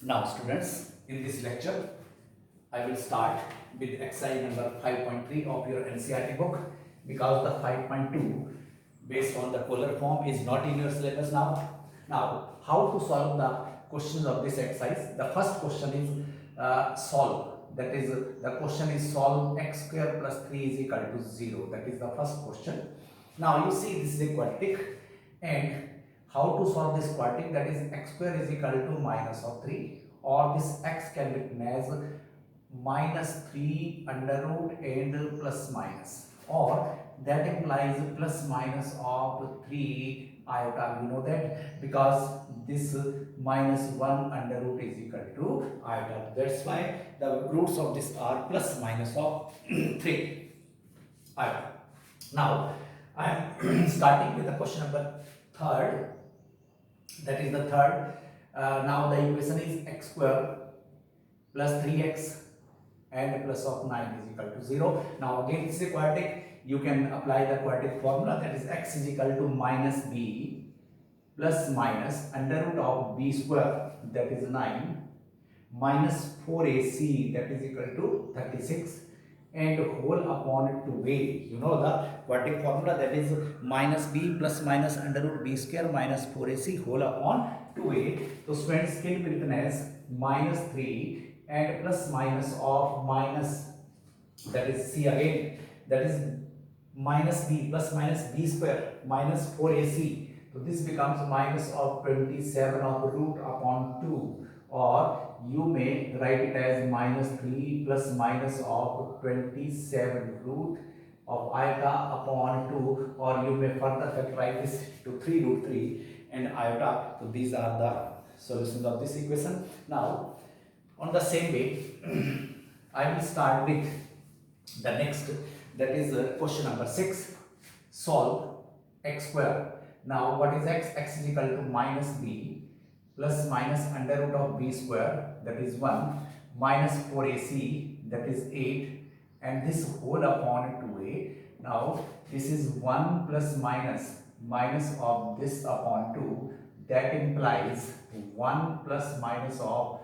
Now students, in this lecture, I will start with exercise number 5.3 of your NCERT book because the 5.2 based on the polar form is not in your syllabus now. Now, how to solve the questions of this exercise? The first question is solve. That is, the question is solve x square plus 3 is equal to 0. That is the first question. Now, you see this is a quadratic, and how to solve this quadratic, that is x square is equal to minus of 3, or this x can be written as minus 3 under root and plus minus, or that implies plus minus of 3 iota. We know that because this minus 1 under root is equal to iota. That's why the roots of this are plus minus of 3 iota. Now I am starting with the question number third. That is the third. Now the equation is x square plus 3x and plus of 9 is equal to 0. Now again this is a quadratic. You can apply the quadratic formula, that is x is equal to minus b plus minus under root of b square, that is 9, minus 4ac, that is equal to 36, and whole upon 2a. You know the quadratic formula, that is minus b plus minus under root b square minus 4ac whole upon 2a. So students can be written as minus 3 and plus minus of minus, that is c again, that is minus b plus minus b square minus 4ac. So this becomes minus of 27 of root upon 2, or you may write it as minus 3 plus minus of 27 root of iota upon 2, or you may further factorize this to 3 root 3 and iota. So these are the solutions of this equation. Now on the same way, I will start with the next, that is question number 6. Solve x square. Now what is x? X is equal to minus b plus minus under root of b square, that is 1, minus 4ac, that is 8, and this whole upon 2a. Now this is 1 plus minus minus of this upon 2, that implies 1 plus minus of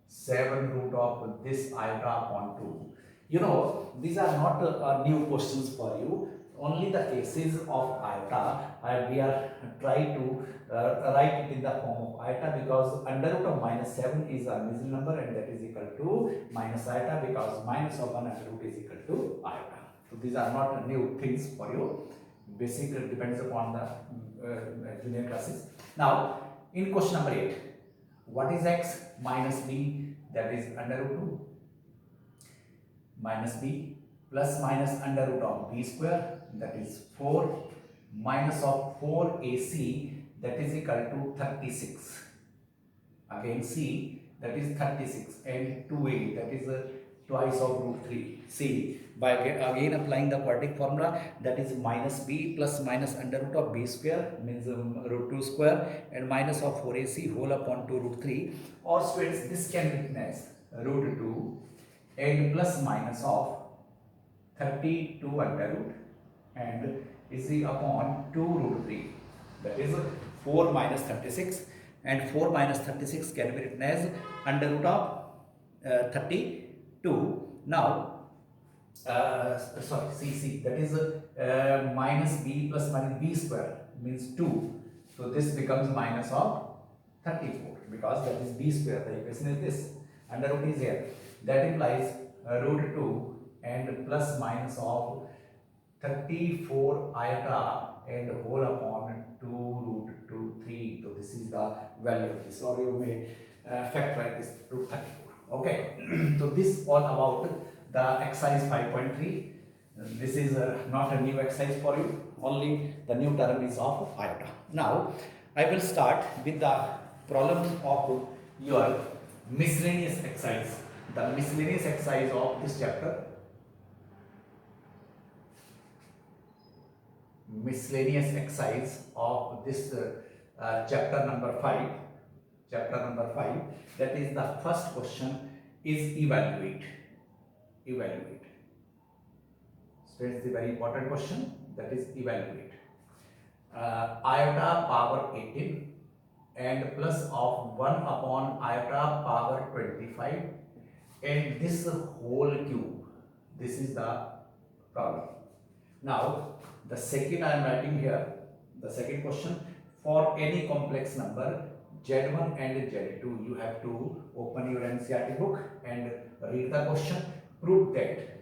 7 root of this iota upon 2. You know, these are not new questions for you. Only the cases of iota we are trying to write it in the form of iota, because under root of minus 7 is a middle number, and that is equal to minus iota, because minus of 1 under root is equal to iota. So these are not new things for you. Basic depends upon the junior classes. Now in question number 8, what is x? Minus b, that is under root 2, minus b plus minus under root of b square, that is 4, minus of 4ac, that is equal to 36. Again c, that is 36, and 2a, that is twice of root 3. C, by again applying the quadratic formula, that is minus b plus minus under root of b square, means root 2 square, and minus of 4ac whole upon 2 root 3. Or students, this can be written as root 2 and plus minus of 32 under root and is upon 2 root 3, that is 4 minus 36, and 4 minus 36 can be written as under root of 32. Now cc, that is minus b plus minus b square, means 2. So this becomes minus of 34, because that is b square. The equation is this, under root is here, that implies root 2 and plus minus of 34 iota and whole upon 2 root 2 3. So this is the value of this, or you may factorize this root 34. Okay. So this all about the exercise 5.3. This is not a new exercise for you, only the new term is of iota. Now I will start with the problems of your miscellaneous exercise. The miscellaneous exercise of this chapter. Miscellaneous exercise of this chapter number 5. Chapter number 5. That is, the first question is evaluate. Evaluate. So it's the very important question, that is evaluate. Iota power 18 and plus of 1 upon iota power 25 and this whole cube. This is the problem. Now the second I am writing here, the second question, for any complex number Z1 and Z2, you have to open your NCERT book and read the question. Prove that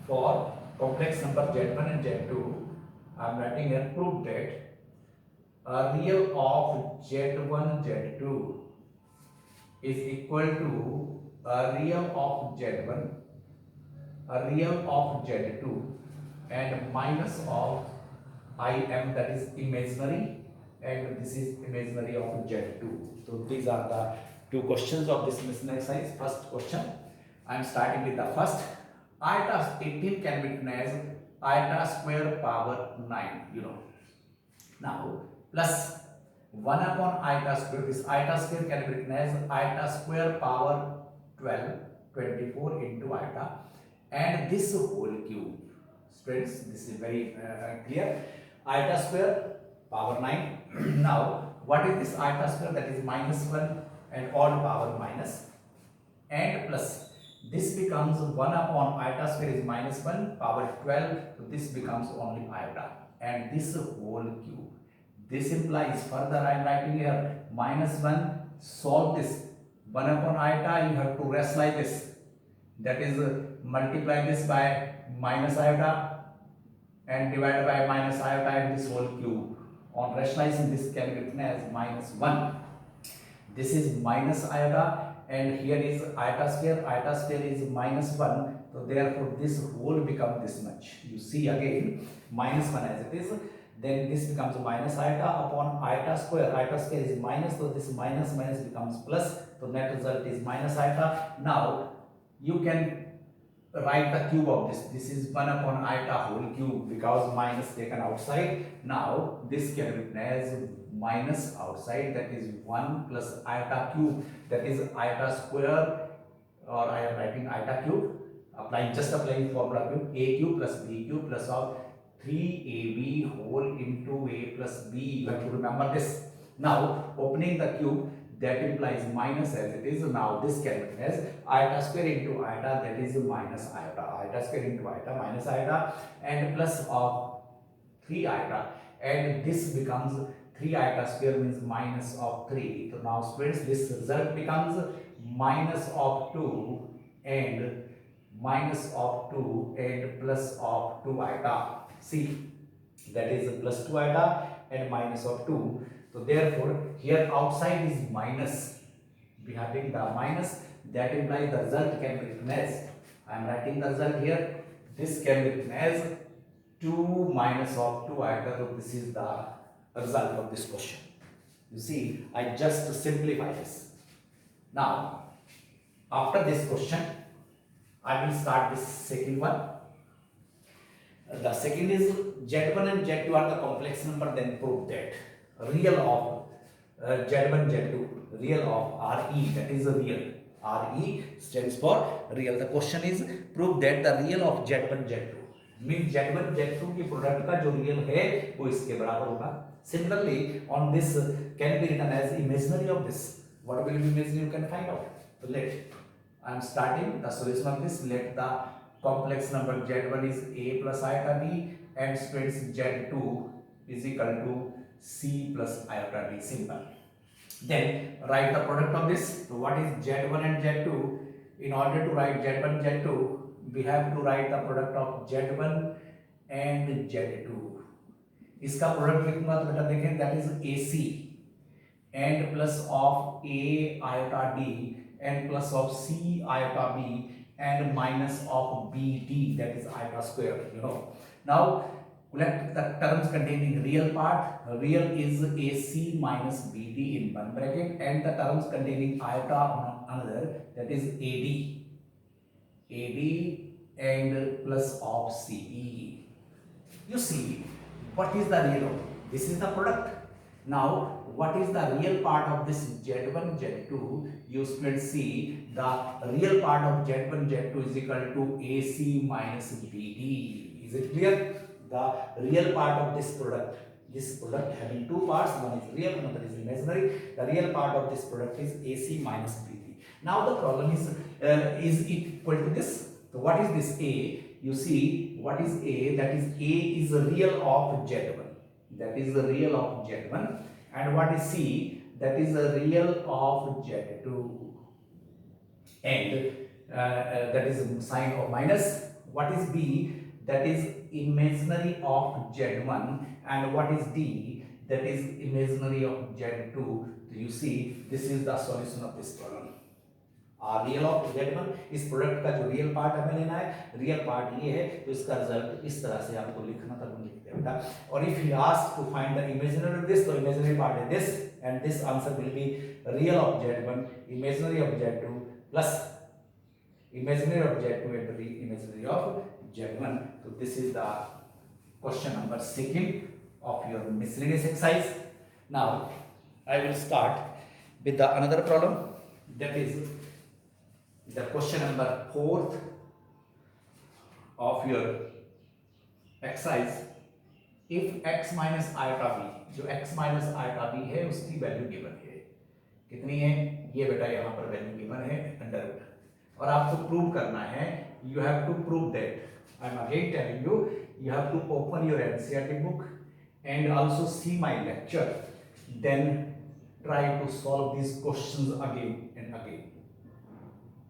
for complex number Z1 and Z2, I am writing here, prove that a real of Z1 Z2 is equal to a real of Z1, a real of Z2 and minus of Im, that is imaginary, and this is imaginary of Z2. So these are the two questions of this listening exercise. First question, I am starting with the first. Iota 18 can be written as iota square power 9, Now plus 1 upon iota square, this iota square can be written as iota square power 12, 24 into iota, and this whole cube. Friends, this is very clear. Iota square power 9. Now what is this iota square? That is minus 1 and odd power minus, and plus this becomes 1 upon iota square is minus 1 power 12, so this becomes only iota, and this whole cube. This implies, further I am writing here minus 1, solve this 1 upon iota, you have to rationalize this, that is multiply this by minus iota and divided by minus iota and this whole cube. On rationalizing, this can be written as minus 1. This is minus iota and here is iota square is minus 1, so therefore this whole becomes this much. You see again minus 1 as it is, then this becomes minus iota upon iota square is minus, so this minus becomes plus, so net result is minus iota. Now you can write the cube of this. This is 1 upon iota whole cube because minus taken outside. Now this can be written as minus outside, that is 1 plus iota cube, that is iota square, or I am writing iota cube, applying formula cube, a cube plus b cube plus of 3ab whole into a plus b. You have to remember this. Now opening the cube, that implies minus as it is. Now this can be written as iota square into iota, that is minus iota. Iota square into iota minus iota and plus of 3 iota, and this becomes 3 iota square means minus of 3. So now students, this result becomes minus of 2 and minus of 2 and plus of 2 iota. See, that is plus 2 iota and minus of 2. So therefore here outside is minus, we having the minus, that implies the result can be written as, I am writing the result here, this can be written as 2 minus of 2 iota. So this is the result of this question. You see, I just simplify this. Now after this question I will start this second one. The second is Z1 and Z2 are the complex number, then prove that real of Z1 Z2, real of RE, that is a real. RE stands for real. The question is prove that the real of Z1 Z2 means Z1 Z2 की product का जो real है वो इसके बराबर होगा. Similarly on this can be written as imaginary of this. What will be imaginary you can find out. So let I am starting the solution of this. Let the complex number Z1 is a plus iota b and students Z2 is equal to c plus iota b. Simple. Then write the product of this. So what is Z1 and Z2? In order to write Z1 Z2, we have to write the product of Z1 and Z2. इसका product लिखूंगा तो बेटा देखें, that is AC and plus of a iota d and plus of c iota b and minus of bd, that is iota square. Now collect the terms containing real part. Real is AC minus BD in one bracket, and the terms containing iota on another, that is AD and plus of CE. You see, what is the real of? This is the product. Now what is the real part of this Z1 Z2? You will see the real part of Z1 Z2 is equal to AC minus BD. Is it clear? The real part of this product, this product having two parts, one is real, another is imaginary. The real part of this product is AC minus BB. Now the problem is it equal to this? So what is this A? You see what is A? That is A is the real of Z1. That is the real of Z1. And what is C? That is the real of Z2. And that is sign of minus. What is B? That is imaginary of Z1. And what is D? That is imaginary of Z2. So you see, this is the solution of this problem. Real of Z1 इस product का जो real part हमें लेना है, real part ये है, तो इसका रिजल्ट इस तरह से आपको लिखना था, लिखते हैं बेटा. और if you ask to find the imaginary of this, तो इमेजिनरी पार्ट है this, and this answer will be real of Z1, imaginary of Z2 plus imaginary of Z2 and the imaginary of Z1. So this is the question number 2 of your miscellaneous exercise. Now I will start with the another problem, that is the question number 4 of your exercise. If x minus iota b, जो x minus iota b है उसकी value given है, कितनी है ये बेटा यहाँ पर वैल्यू गिवन है अंडर रूट, और आपको प्रूव करना है. You have to prove that, I am again telling you, you have to open your NCERT book and also see my lecture, then try to solve this questions again and again.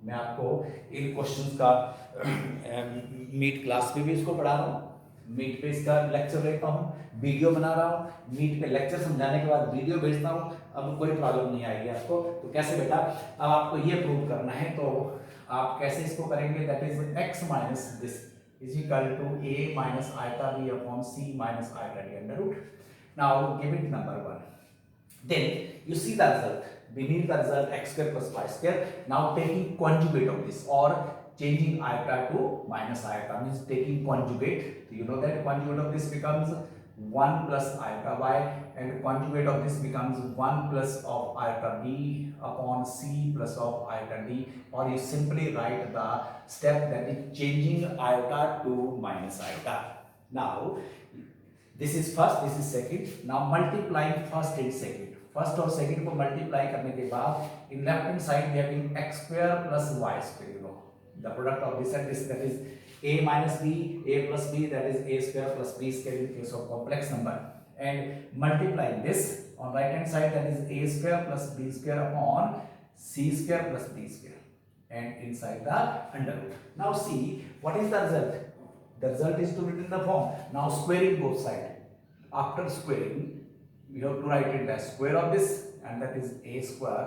मैं आपको इन questions का meet class पे भी इसको पढ़ा रहा हूँ, मीट पे इसका लेक्चर लेता हूँ, वीडियो बना रहा हूँ, मीट पे लेक्चर समझाने के बाद वीडियो भेजता हूँ. अब कोई प्रॉब्लम नहीं आएगी आपको. तो कैसे बेटा, अब आपको ये प्रूव करना है, तो आप कैसे इसको करेंगे, that is x minus this is equal to a minus iota b upon c minus iota d under root. Now give it number 1, then you see the result. We need the result x square plus y square. Now taking conjugate of this, or changing iota to minus iota means taking conjugate. So you know that conjugate of this becomes 1 plus iota y, and conjugate of this becomes 1 plus of iota b upon c plus of iota d, or you simply write the step that is changing iota to minus iota. Now this is first, this is second. Now multiplying first and second. First और second को multiply करने के बाद in left hand side we having x square plus y square, you know the product of this and this, that is a minus b, a plus b, that is a square plus b square in case of complex number, and multiplying this on right hand side, that is a square plus b square upon c square plus d square, and inside the under root. Now see what is the result. The result is to written in the form. Now squaring both sides. After squaring, we have to write it as square of this, and that is a square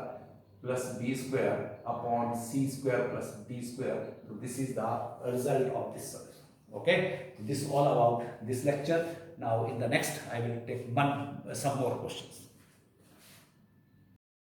plus b square upon c square plus d square. So this is the result of this solution. Okay, this is all about this lecture. Now in the next I will take some more questions.